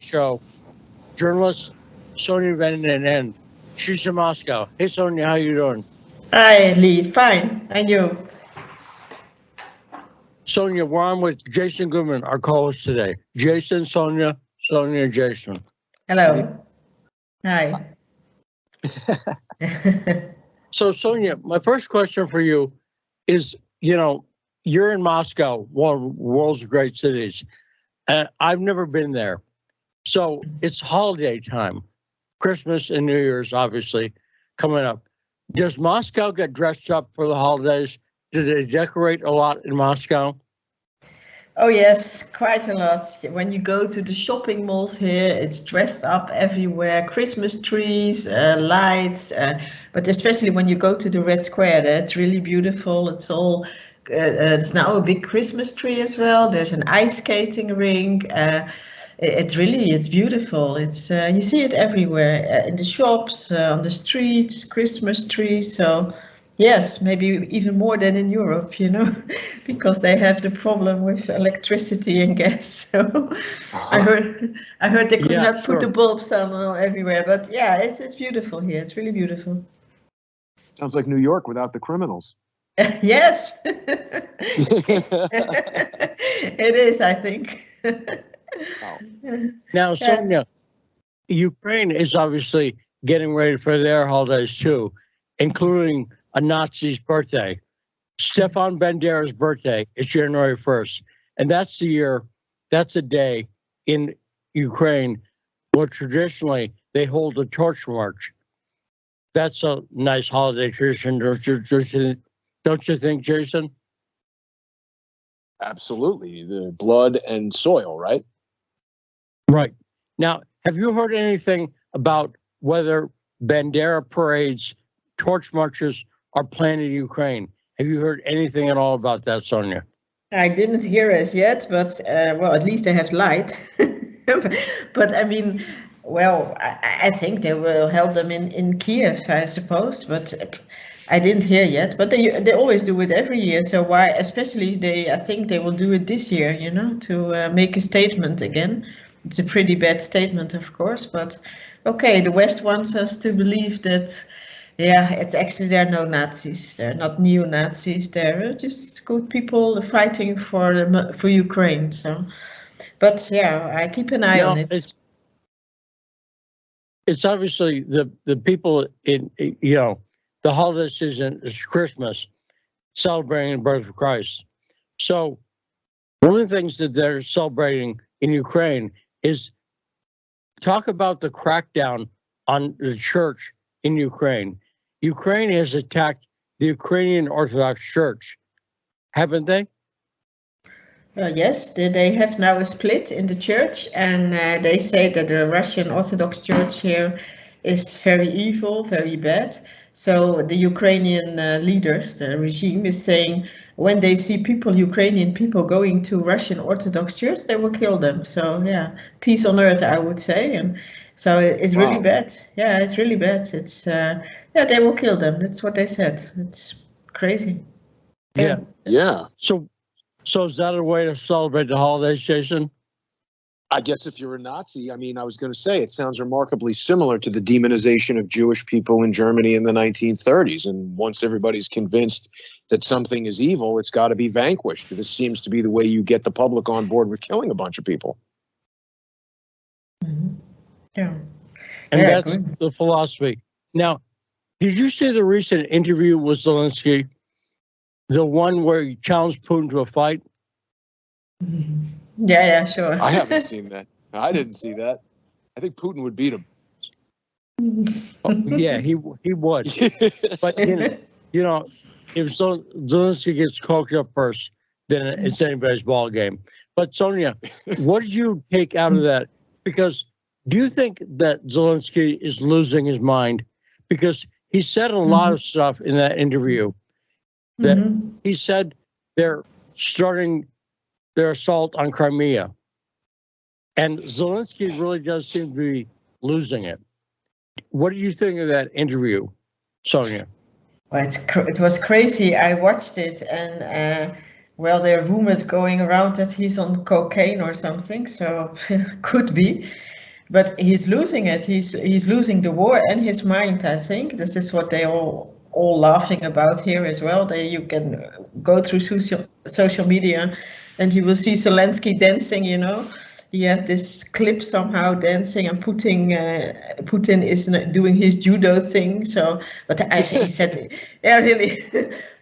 show, journalist Sonia Vanden. She's in Moscow. Hey, Sonia, how you doing? Hi, Lee. Fine. And you? Sonia, we're on with Jason Goodman, our co-host today. Jason, Sonia, Jason. Hello. Hi. So, Sonia, my first question for you is, you're in Moscow, one of the world's great cities, and I've never been there. So it's holiday time, Christmas and New Year's, obviously, coming up. Does Moscow get dressed up for the holidays? Do they decorate a lot in Moscow? Oh yes, quite a lot. When you go to the shopping malls here, it's dressed up everywhere. Christmas trees, lights, but especially when you go to the Red Square, that's really beautiful. It's all. There's now a big Christmas tree as well. There's an ice skating rink. It's beautiful. It's you see it everywhere in the shops, on the streets, Christmas trees. So. Yes, maybe even more than in Europe, because they have the problem with electricity and gas. So I heard they could not put the bulbs on everywhere, but yeah, it's beautiful here. It's really beautiful. Sounds like New York without the criminals. Yes, it is, I think. Now, Sonia, Ukraine is obviously getting ready for their holidays too, including a Nazi's birthday. Stefan Bandera's birthday is January 1st. And that's the day in Ukraine where traditionally they hold a torch march. That's a nice holiday tradition, don't you think, Jason? Absolutely. The blood and soil, right? Right. Now, have you heard anything about whether Bandera parades, torch marches are planned in Ukraine? Have you heard anything at all about that, Sonia? I didn't hear as yet, but well, at least they have light. But I mean, well, I think they will hold them in Kiev, I suppose. But I didn't hear yet. But they always do it every year. So why, especially I think they will do it this year. To make a statement again. It's a pretty bad statement, of course. But okay, the West wants us to believe that. Yeah, it's actually they're no Nazis. They're not neo-Nazis. They're just good people fighting for Ukraine. So, but yeah, I keep an eye on it. It's obviously the people in the holiday season is Christmas, celebrating the birth of Christ. So one of the things that they're celebrating in Ukraine is talk about the crackdown on the church in Ukraine. Ukraine has attacked the Ukrainian Orthodox Church, haven't they? Yes, they have now a split in the church, and they say that the Russian Orthodox Church here is very evil, very bad. So the Ukrainian leaders, the regime, is saying when they see Ukrainian people going to Russian Orthodox Church, they will kill them. So yeah, peace on earth, I would say. And so it's really bad. Yeah, it's really bad. It's they will kill them. That's what they said. It's crazy. Yeah. So is that a way to celebrate the holidays, Jason? I guess if you're a Nazi, I mean, I was going to say it sounds remarkably similar to the demonization of Jewish people in Germany in the 1930s. And once everybody's convinced that something is evil, it's got to be vanquished. This seems to be the way you get the public on board with killing a bunch of people. Mm-hmm. Yeah. And that's the philosophy. Now, did you see the recent interview with Zelensky? The one where he challenged Putin to a fight? Yeah, sure. I haven't seen that. I didn't see that. I think Putin would beat him. Yeah, he would. But if Zelensky gets coked up first, then it's anybody's ball game. But Sonia, what did you take out of that? Because do you think that Zelensky is losing his mind? Because he said a lot of stuff in that interview that he said they're starting their assault on Crimea. And Zelensky really does seem to be losing it. What did you think of that interview, Sonia? Well, it was crazy. I watched it, and well, there are rumors going around that he's on cocaine or something, so could be. but he's losing it. He's losing the war and his mind. I think this is what they all laughing about here as well. You can go through social media, and you will see Zelensky dancing. You know, he has this clip somehow dancing, and Putin is doing his judo thing. So, but I think he said, yeah, really,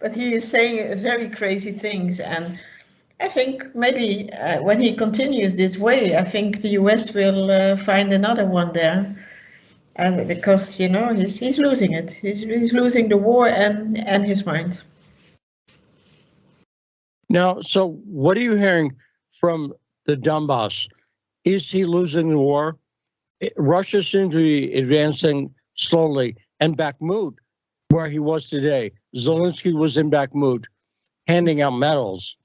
but he is saying very crazy things. And I think maybe when he continues this way, I think the US will find another one there, and because you know he's losing it. He's losing the war and his mind. Now, so what are you hearing from the Donbass? Is he losing the war? Russia seems to be advancing slowly, and Bakhmut, where he was today, Zelensky was in Bakhmut handing out medals.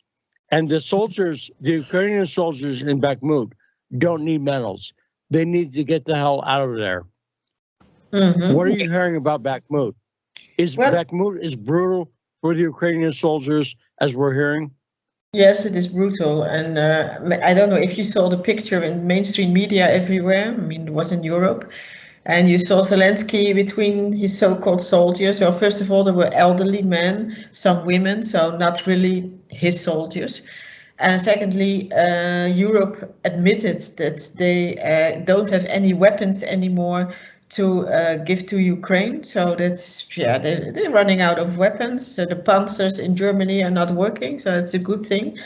And the soldiers, the Ukrainian soldiers in Bakhmut, don't need medals. They need to get the hell out of there. Mm-hmm. What are you hearing about Bakhmut? Bakhmut is brutal for the Ukrainian soldiers, as we're hearing? Yes, it is brutal. And I don't know if you saw the picture in mainstream media everywhere. I mean, it was in Europe. And you saw Zelensky between his so-called soldiers. Well, first of all, there were elderly men, some women, so not really his soldiers. And secondly, Europe admitted that they don't have any weapons anymore to give to Ukraine. So that's, yeah, they're running out of weapons. So the Panzers in Germany are not working, so it's a good thing.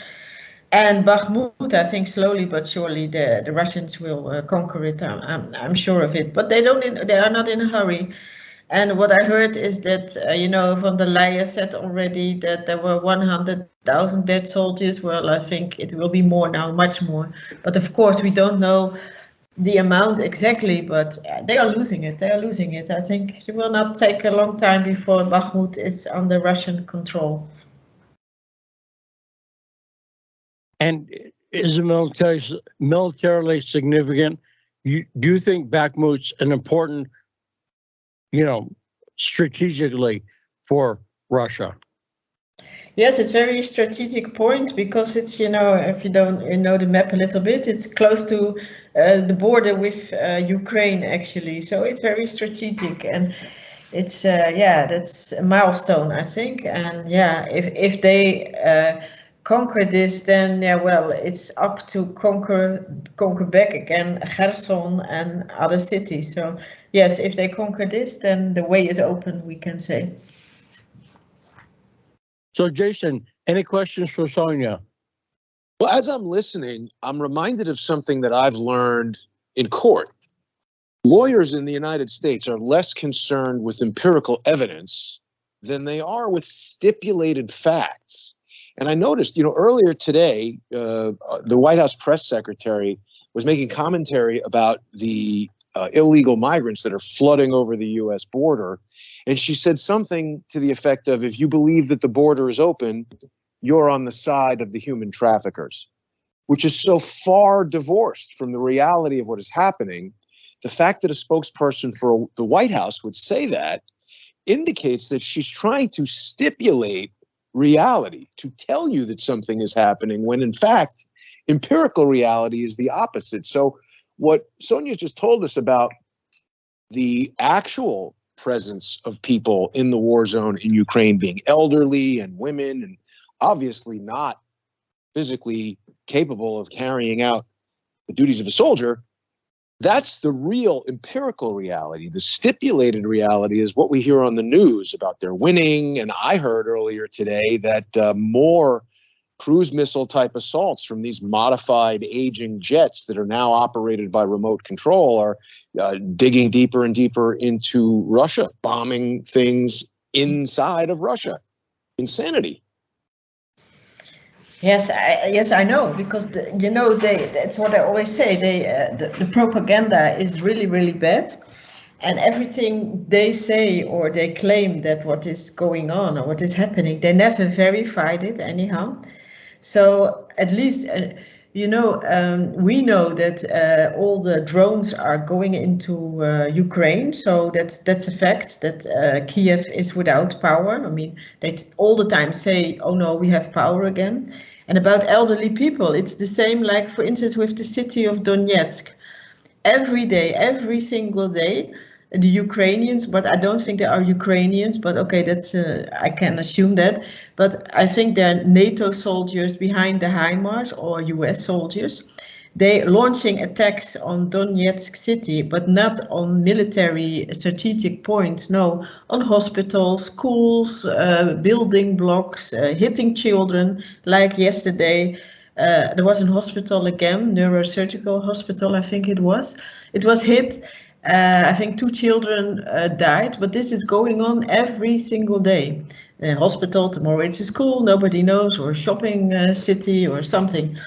And Bakhmut, I think slowly but surely the Russians will conquer it. I'm sure of it. But they are not in a hurry. And what I heard is that, you know, von der Leyen said already that there were 100,000 dead soldiers. Well, I think it will be more now, much more. But of course, we don't know the amount exactly, but they are losing it. They are losing it. I think it will not take a long time before Bakhmut is under Russian control. And is it militarily significant? Do you think Bakhmut's an important, you know, strategically for Russia? Yes, it's very strategic point because it's, you know, if you don't know the map a little bit, it's close to the border with Ukraine actually. So it's very strategic, and it's yeah, that's a milestone, I think. And yeah, if they conquer this, then yeah, well, it's up to conquer back again Kherson and other cities. So yes, if they conquer this, then the way is open, we can say. So, Jason, any questions for Sonia? Well, as I'm listening, I'm reminded of something that I've learned in court. Lawyers in the United States are less concerned with empirical evidence than they are with stipulated facts. And I noticed, you know, earlier today, the White House press secretary was making commentary about the illegal migrants that are flooding over the U.S. border. And she said something to the effect of, if you believe that the border is open, you're on the side of the human traffickers, which is so far divorced from the reality of what is happening. The fact that a spokesperson for the White House would say that indicates that she's trying to stipulate reality, to tell you that something is happening, when in fact, empirical reality is the opposite. So what Sonia just told us about the actual presence of people in the war zone in Ukraine being elderly and women and obviously not physically capable of carrying out the duties of a soldier, that's the real empirical reality. The stipulated reality is what we hear on the news about their winning. And I heard earlier today that more cruise missile type assaults from these modified aging jets that are now operated by remote control are digging deeper and deeper into Russia, bombing things inside of Russia. Insanity. Yes, I know, because you know, that's what I always say. The propaganda is really, really bad, and everything they say or they claim that what is going on or what is happening, they never verified it anyhow. So at least, you know, we know that all the drones are going into Ukraine. So that's a fact, that Kiev is without power. I mean, they all the time say, oh no, we have power again. And about elderly people, it's the same, like, for instance, with the city of Donetsk. every day, every single day. The Ukrainians, but I don't think they are Ukrainians, but okay, that's I can assume that. But I think they're NATO soldiers behind the HIMARS or US soldiers. They launching attacks on Donetsk city, but not on military strategic points, no, on hospitals, schools, building blocks, hitting children, like yesterday. There was a hospital again, neurosurgical hospital, I think it was. It was hit. I think 2 children died, but this is going on every single day. Hospital, tomorrow it's a school, nobody knows, or a shopping city or something.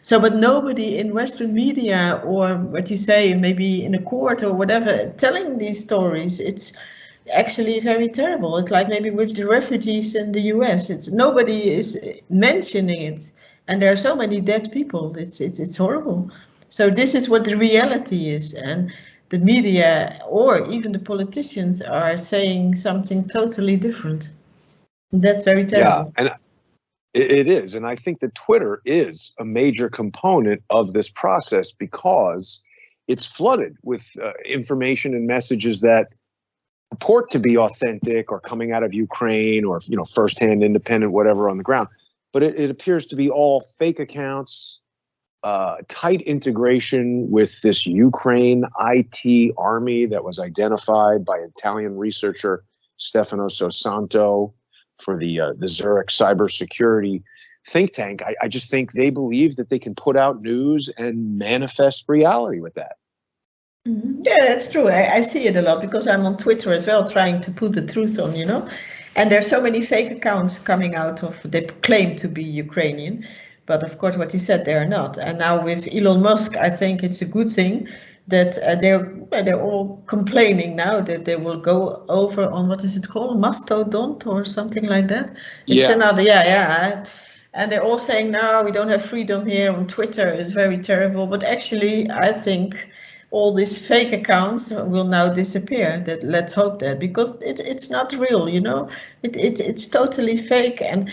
So, but nobody in Western media or what you say, maybe in a court or whatever, telling these stories, it's actually very terrible. It's like maybe with the refugees in the US, it's nobody is mentioning it. And there are so many dead people, it's horrible. So this is what the reality is. And the media or even the politicians are saying something totally different. That's very terrible. Yeah, and it is. And I think that Twitter is a major component of this process because it's flooded with information and messages that purport to be authentic or coming out of Ukraine or, you know, firsthand, independent, whatever on the ground. But it appears to be all fake accounts, tight integration with this Ukraine IT army that was identified by Italian researcher Stefano Sosanto for the Zurich cybersecurity think tank. I just think they believe that they can put out news and manifest reality with that. Yeah, that's true. I see it a lot because I'm on Twitter as well, trying to put the truth on, you know. And there's so many fake accounts coming out of, they claim to be Ukrainian, but of course what you said, they are not. And now with Elon Musk, I think it's a good thing that they're all complaining now that they will go over on, what is it called, Mastodon or something like that. It's another, and they're all saying, no, we don't have freedom here on Twitter. It's very terrible. But actually, I think all these fake accounts will now disappear. That let's hope that, because it's not real, you know. It's totally fake, and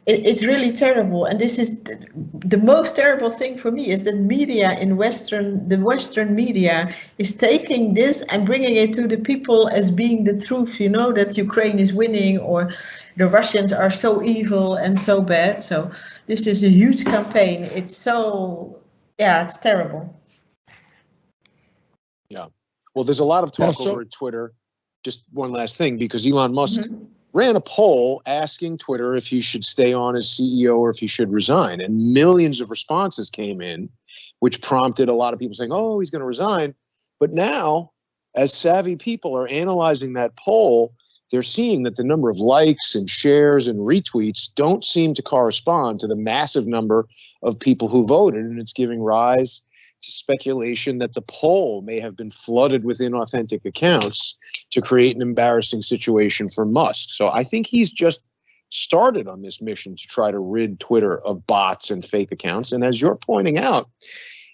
it's really terrible. And this is the most terrible thing for me, is that media in the Western media is taking this and bringing it to the people as being the truth, you know, that Ukraine is winning or the Russians are so evil and so bad. So this is a huge campaign. It's so, it's terrible. Yeah. Well, there's a lot of talk over at Twitter. Just one last thing, because Elon Musk ran a poll asking Twitter if he should stay on as CEO or if he should resign. And millions of responses came in, which prompted a lot of people saying, oh, he's going to resign. But now, as savvy people are analyzing that poll, they're seeing that the number of likes and shares and retweets don't seem to correspond to the massive number of people who voted. And it's giving rise to speculation that the poll may have been flooded with inauthentic accounts to create an embarrassing situation for Musk. So I think he's just started on this mission to try to rid Twitter of bots and fake accounts. And as you're pointing out,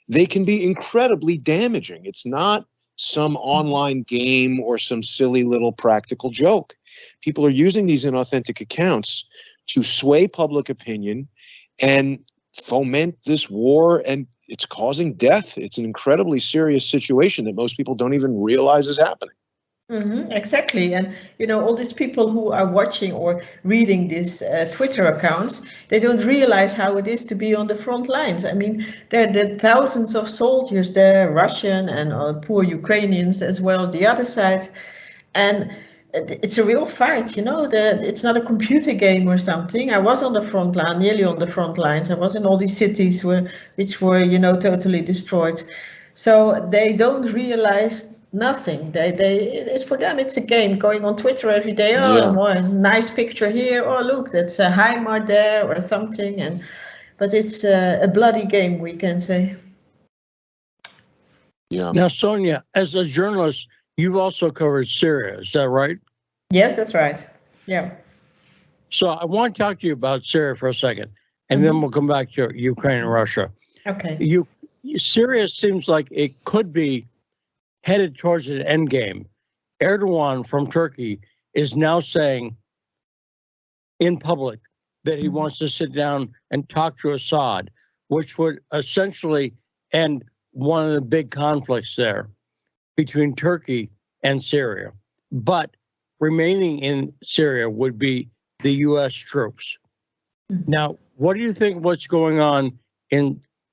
they can be incredibly damaging. It's not some online game or some silly little practical joke. People are using these inauthentic accounts to sway public opinion and foment this war, and it's causing death. It's an incredibly serious situation that most people don't even realize is happening. Exactly. And, you know, all these people who are watching or reading these Twitter accounts, they don't realize how it is to be on the front lines. I mean, there are thousands of soldiers there, Russian and poor Ukrainians as well, the other side. And it's a real fight, you know, it's not a computer game or something. I was on the front line, nearly on the front lines. I was in all these cities which were, you know, totally destroyed. So they don't realize nothing. It's for them, it's a game. Going on Twitter every day, more nice picture here. Oh, look, that's a HIMARS there or something. But it's a bloody game, we can say. Yeah. Now, Sonia, as a journalist, you've also covered Syria, is that right? Yes, that's right. Yeah. So I want to talk to you about Syria for a second, and then we'll come back to Ukraine and Russia. Okay. Syria seems like it could be headed towards an end game. Erdogan from Turkey is now saying in public that he wants to sit down and talk to Assad, which would essentially end one of the big conflicts there between Turkey and Syria. But remaining in Syria would be the U.S. troops. Now, what do you think what's going on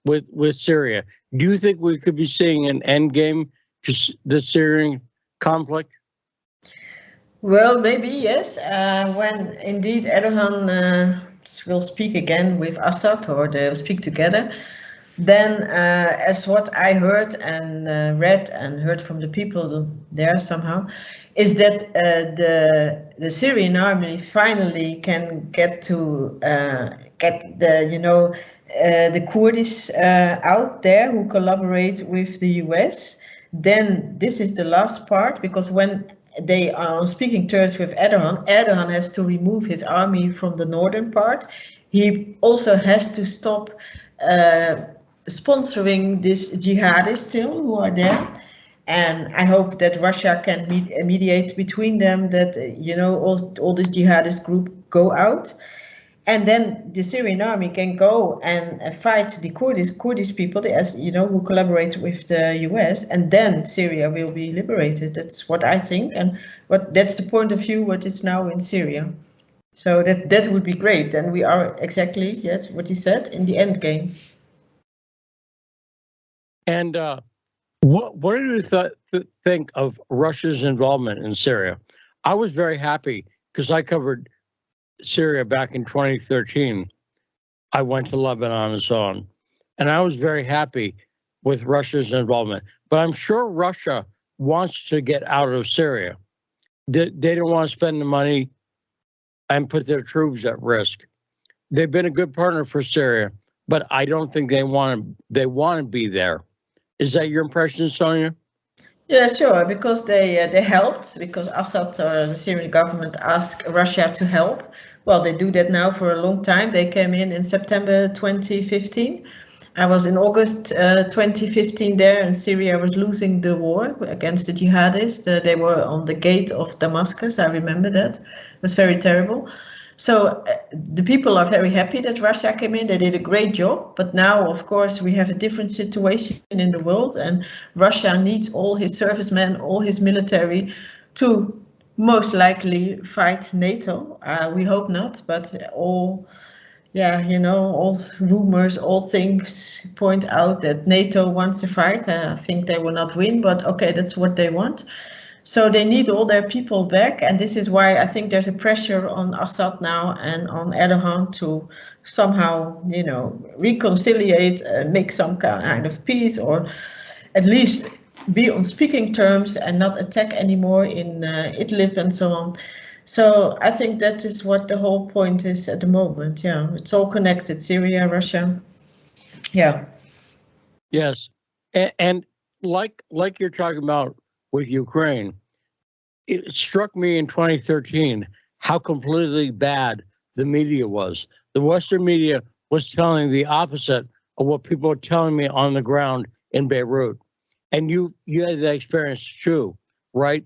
with Syria? Do you think we could be seeing an end game to the Syrian conflict? Well, maybe yes. When indeed Erdogan will speak again with Assad, or they'll speak together, then as what I heard and read and heard from the people there somehow, is that the Syrian army finally can get the the Kurdish out there who collaborate with the US. Then this is the last part, because when they are on speaking terms with Erdogan, Erdogan has to remove his army from the northern part. He also has to stop sponsoring these jihadists still who are there. And I hope that Russia can mediate between them, that all this jihadist group go out, and then the Syrian army can go and fight the Kurdish people, who collaborate with the US, and then Syria will be liberated. That's what I think, and that's the point of view what is now in Syria. So that would be great, and we are exactly, yes, what he said, in the end game. And what do you think of Russia's involvement in Syria? I was very happy because I covered Syria back in 2013. I went to Lebanon and so on, and I was very happy with Russia's involvement. But I'm sure Russia wants to get out of Syria. They don't want to spend the money and put their troops at risk. They've been a good partner for Syria, but I don't think they want to be there. Is that your impression, Sonia? Yeah, sure, because they helped, because Assad or the Syrian government asked Russia to help. Well, they do that now for a long time. They came in September 2015. I was in August 2015 there, and Syria was losing the war against the jihadists. They were on the gate of Damascus. I remember that. It was very terrible. So the people are very happy that Russia came in. They did a great job. But now, of course, we have a different situation in the world, and Russia needs all his servicemen, all his military to most likely fight NATO. We hope not, but all rumors, all things point out that NATO wants to fight. I think they will not win, but okay, that's what they want. So they need all their people back, and this is why I think there's a pressure on Assad now and on Erdogan to somehow, reconciliate, make some kind of peace, or at least be on speaking terms and not attack anymore in Idlib and so on. So I think that is what the whole point is at the moment. Yeah, it's all connected: Syria, Russia. Yeah. Yes, and like you're talking about with Ukraine, it struck me in 2013 how completely bad the media was. The Western media was telling the opposite of what people are telling me on the ground in Beirut. And you had that experience too, right?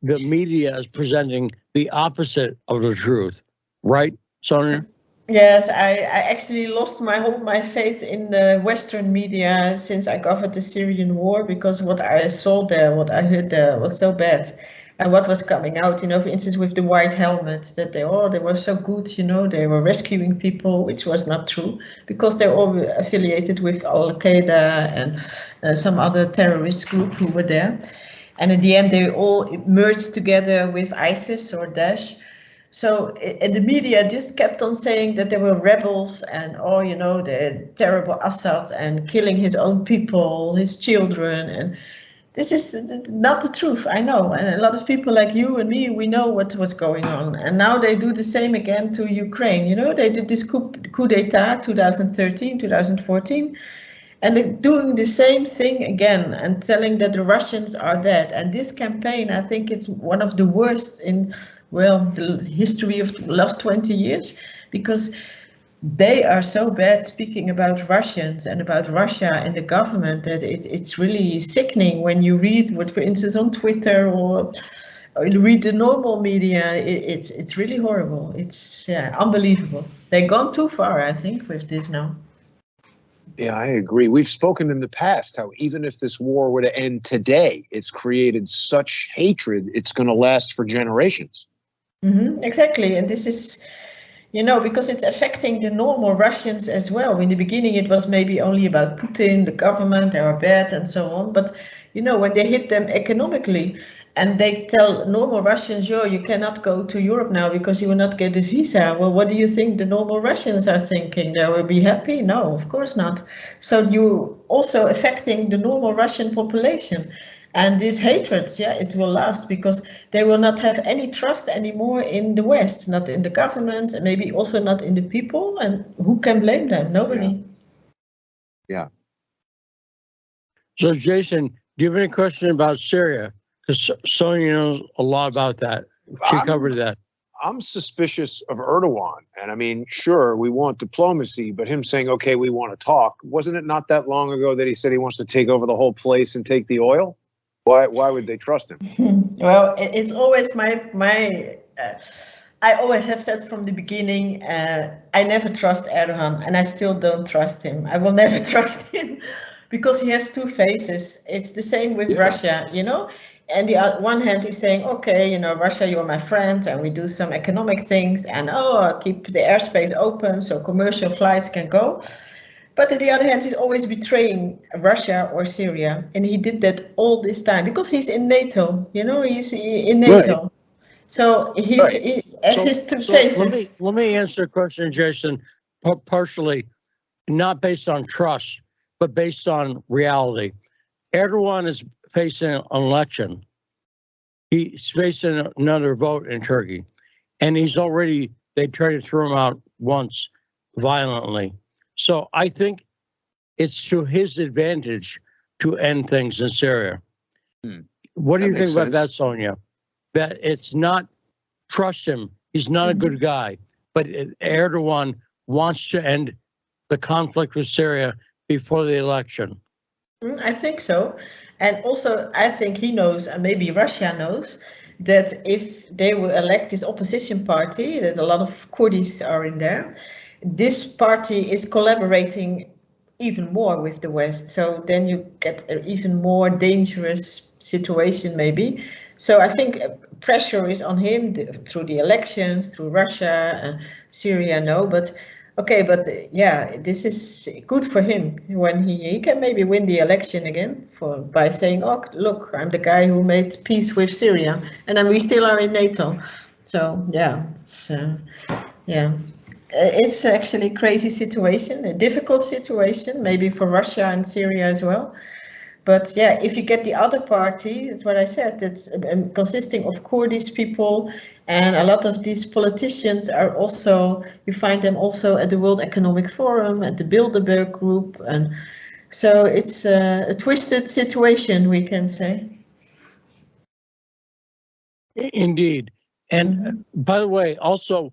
The media is presenting the opposite of the truth, right, Sonia? Yes, I actually lost my faith in the Western media since I covered the Syrian war, because what I saw there, what I heard there was so bad. And what was coming out, for instance, with the white helmets, that they were so good, they were rescuing people, which was not true, because they're all affiliated with Al-Qaeda and some other terrorist group who were there. And in the end, they all merged together with ISIS or Daesh. So the media just kept on saying that there were rebels and, the terrible Assad and killing his own people, his children. And this is not the truth, I know. And a lot of people like you and me, we know what was going on. And now they do the same again to Ukraine. They did this coup d'etat 2013, 2014. And they're doing the same thing again and telling that the Russians are bad. And this campaign, I think it's one of the worst in the history of the last 20 years, because they are so bad speaking about Russians and about Russia and the government that it's really sickening when you read what, for instance, on Twitter or you read the normal media. It's really horrible. It's unbelievable. They've gone too far, I think, with this now. Yeah, I agree. We've spoken in the past how even if this war were to end today, it's created such hatred, it's going to last for generations. Exactly. And this is, because it's affecting the normal Russians as well. In the beginning, it was maybe only about Putin, the government, they are bad and so on. But, when they hit them economically and they tell normal Russians, you cannot go to Europe now because you will not get a visa. Well, what do you think the normal Russians are thinking? They will be happy? No, of course not. So you also affecting the normal Russian population. And this hatred, it will last because they will not have any trust anymore in the West, not in the government, and maybe also not in the people. And who can blame them? Nobody. Yeah. So, Jason, do you have any question about Syria? Because Sonia knows a lot about that. She covered that. I'm suspicious of Erdogan. And I mean, sure, we want diplomacy, but him saying, okay, we want to talk. Wasn't it not that long ago that he said he wants to take over the whole place and take the oil? Why would they trust him? Well, it's always I always have said from the beginning, I never trust Erdogan, and I still don't trust him. I will never trust him because he has two faces. It's the same with Russia, And the one hand he's saying, okay, Russia, you're my friend, and we do some economic things, and keep the airspace open so commercial flights can go. But on the other hand, he's always betraying Russia or Syria, and he did that all this time because he's in NATO. He's in NATO, right. So he has his two faces. Let me answer the question, Jason, partially, not based on trust, but based on reality. Erdogan is facing an election. He's facing another vote in Turkey, and they tried to throw him out once violently. So I think it's to his advantage to end things in Syria. What do you think about that, Sonia? That it's not trust him. He's not a good guy, but Erdogan wants to end the conflict with Syria before the election. I think so. And also, I think he knows, and maybe Russia knows, that if they will elect this opposition party, that a lot of Kurds are in there, this party is collaborating even more with the West. So then you get an even more dangerous situation, maybe. So I think pressure is on him through the elections, through Russia, Syria, no. But okay, but this is good for him when he can maybe win the election again by saying, oh, look, I'm the guy who made peace with Syria, and then we still are in NATO. So it's actually a crazy situation, a difficult situation, maybe for Russia and Syria as well. But if you get the other party, that's what I said, it's consisting of Kurdish people, and a lot of these politicians are also, you find them also at the World Economic Forum, at the Bilderberg Group, and so it's a twisted situation, we can say. Indeed. And by the way, also,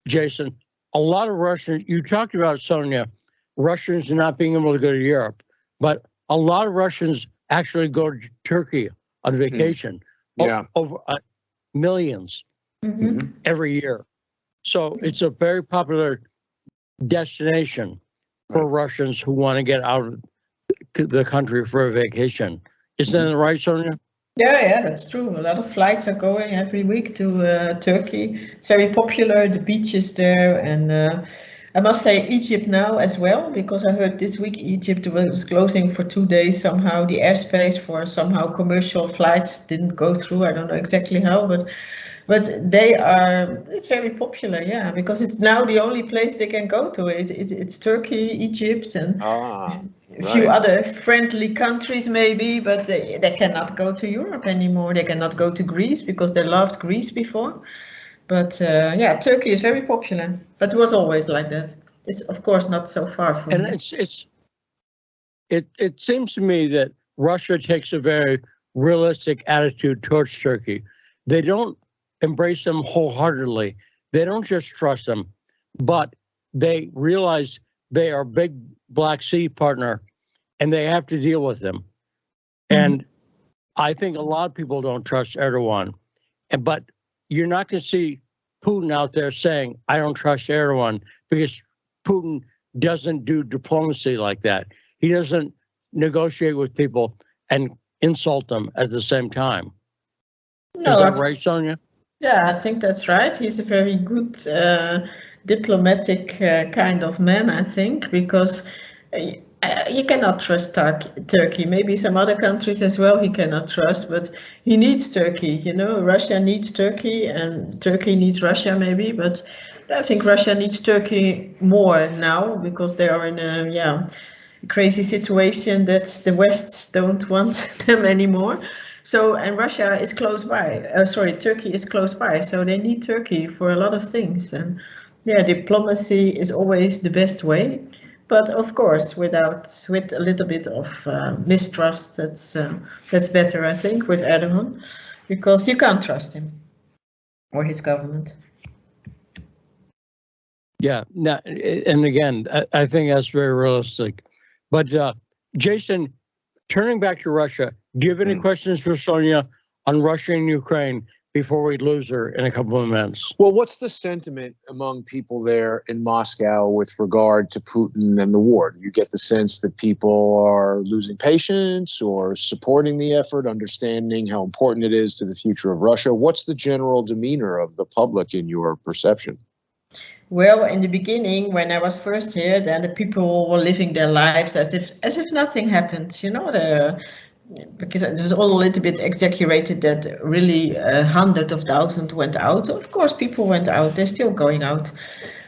Jason, a lot of Russians, you talked about, Sonia, Russians not being able to go to Europe, but a lot of Russians actually go to Turkey on vacation. Over millions every year. So it's a very popular destination for Russians who want to get out of the country for a vacation. Isn't that right, Sonia? Yeah, that's true. A lot of flights are going every week to Turkey. It's very popular, the beaches there, and I must say Egypt now as well, because I heard this week Egypt was closing for 2 days somehow. The airspace for somehow commercial flights didn't go through. I don't know exactly how, but it's very popular, because it's now the only place they can go to. It's Turkey, Egypt, and a few other friendly countries maybe, but they cannot go to Europe anymore. They cannot go to Greece because they loved Greece before. But Turkey is very popular, but it was always like that. It's of course not so far from. And it seems to me that Russia takes a very realistic attitude towards Turkey. They don't embrace them wholeheartedly. They don't just trust them, but they realize they are a big Black Sea partner, and they have to deal with them. And I think a lot of people don't trust Erdogan, but you're not going to see Putin out there saying, I don't trust Erdogan, because Putin doesn't do diplomacy like that. He doesn't negotiate with people and insult them at the same time. No, Is that right, Sonia? Yeah, I think that's right. He's a very good diplomatic kind of man, I think, because you cannot trust Turkey. Maybe some other countries as well he cannot trust, but he needs Turkey. You know, Russia needs Turkey and Turkey needs Russia maybe, but I think Russia needs Turkey more now because they are in a crazy situation that the West don't want them anymore. So, and Russia is close by, Turkey is close by, so they need Turkey for a lot of things. And yeah, diplomacy is always the best way. But of course, with a little bit of mistrust, that's better, I think, with Erdogan, because you can't trust him or his government. Yeah, and again, I think that's very realistic. But Jason, turning back to Russia, do you have any questions for Sonia on Russia and Ukraine before we lose her in a couple of minutes? Well, what's the sentiment among people there in Moscow with regard to Putin and the war? Do you get the sense that people are losing patience or supporting the effort, understanding how important it is to the future of Russia? What's the general demeanor of the public in your perception? Well, in the beginning, when I was first here, then the people were living their lives as if nothing happened, you know, because it was all a little bit exaggerated that really hundreds of thousands went out. Of course, people went out, they're still going out.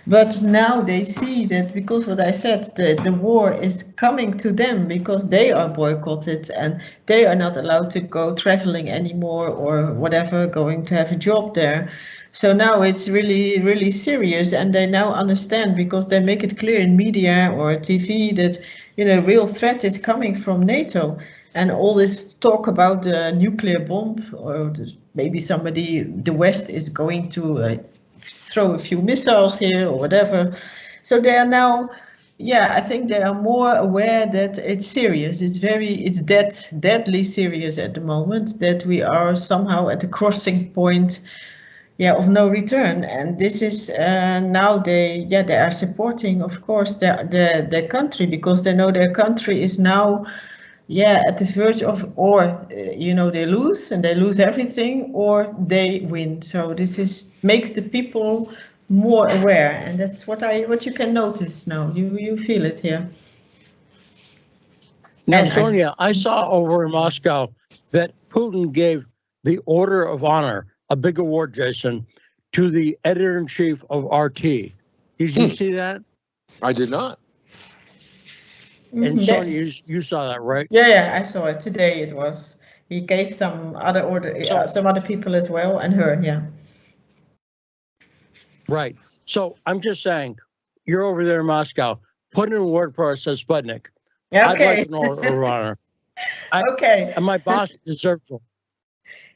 But now they see that because what I said, the war is coming to them because they are boycotted and they are not allowed to go traveling anymore or whatever, going to have a job there. So now it's really, really serious, and they now understand because they make it clear in media or TV that, you know, real threat is coming from NATO. And all this talk about the nuclear bomb, or maybe the West is going to throw a few missiles here or whatever. So they are now, I think they are more aware that it's serious. It's deadly serious at the moment, that we are somehow at the crossing point of no return. And this is now they are supporting, of course, their country, because they know their country is now at the verge of, or they lose everything, or they win. So this makes the people more aware, and that's what you can notice now. You feel it here. Now, Sonia, I saw over in Moscow that Putin gave the Order of Honor, a big award, Jason, to the editor-in-chief of RT. Did you see that? I did not. And Sonia, you saw that, right? Yeah, I saw it today. It was he gave some other people as well, and her, Right. So I'm just saying, you're over there in Moscow. Put in a word for us as Sputnik. Okay. I'd like an Order of Honor. Okay. And my boss deserves it.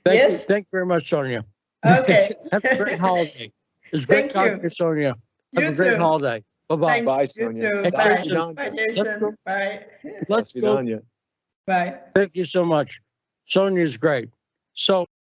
Thank you. Thank you very much, Sonia. Okay. Have a great holiday. It's great talking to you, Sonia. Have a great holiday. Bye-bye. Bye, Sonia. Bye, Jason. Bye. Let's go. Bye. Thank you so much. Sonia's great. So